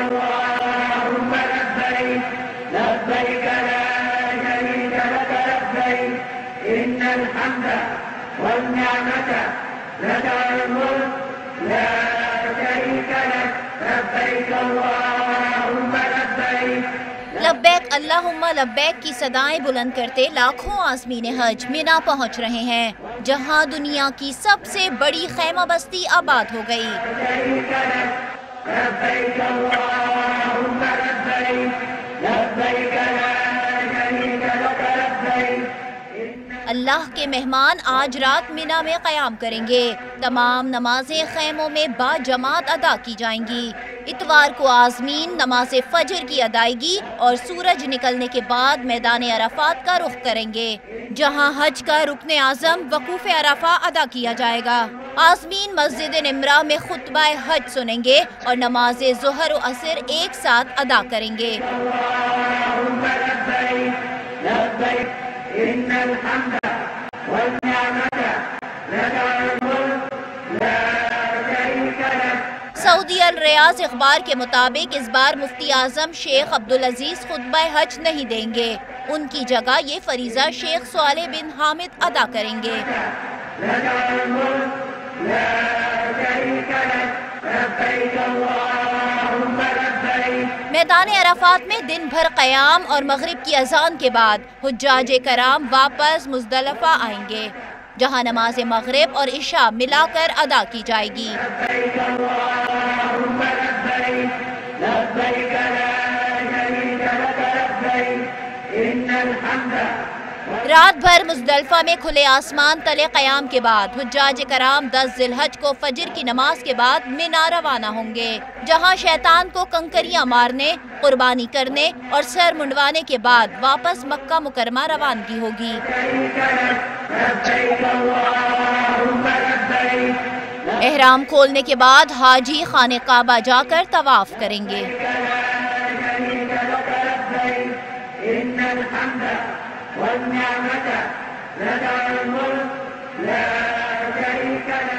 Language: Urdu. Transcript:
اللهم لبيك لبيك لا شريك لك لبيك إن الحمد والنعمة لك والملك لا شريك لك لبيك اللهم لبيك. لبیک اللہم لبیک کی صدائیں بلند کرتے لاکھوں عازمین حج مینا پہنچ رہے ہیں، جہاں دنیا کی سب سے بڑی خیمہ بستی آباد ہو گئی۔ اللہ کے مہمان آج رات مینا میں قیام کریں گے۔ تمام نمازیں خیموں میں با جماعت ادا کی جائیں گی۔ اتوار کو عازمین نماز فجر کی ادائیگی اور سورج نکلنے کے بعد میدان عرفات کا رخ کریں گے، جہاں حج کا رکن اعظم وقوف عرفہ ادا کیا جائے گا۔ عازمین مسجد نمرہ میں خطبہ حج سنیں گے اور نماز ظہر و عصر ایک ساتھ ادا کریں گے۔ إن الحمد والنعمة لك والملك لا شريك لك. سعودی الریاض اخبار کے مطابق اس بار مفتی اعظم شیخ عبدالعزیز خطبہ حج نہیں دیں گے، ان کی جگہ یہ فریضہ شیخ صالح بن حامد ادا کریں گے۔ لك والملك لا شريك لك لبيك اللهم لبيك. میدان عرفات میں دن بھر قیام اور مغرب کی اذان کے بعد حجاج کرام واپس مزدلفہ آئیں گے، جہاں نماز مغرب اور عشاء ملا کر ادا کی جائے گی۔ لبيك اللهم لبيك لبيك لا شريك لك لبيك إن الحمد. رات بھر مزدلفہ میں کھلے آسمان تلے قیام کے بعد حجاج کرام 10 ذی الحج کو فجر کی نماز کے بعد مینا روانہ ہوں گے، جہاں شیطان کو کنکریاں مارنے، قربانی کرنے اور سر منڈوانے کے بعد واپس مکہ مکرمہ روانگی ہوگی۔ احرام کھولنے کے بعد حاجی خانہ کعبہ جا کر طواف کریں گے۔ إن الحمد والنعمة لك والملك لا شريك لك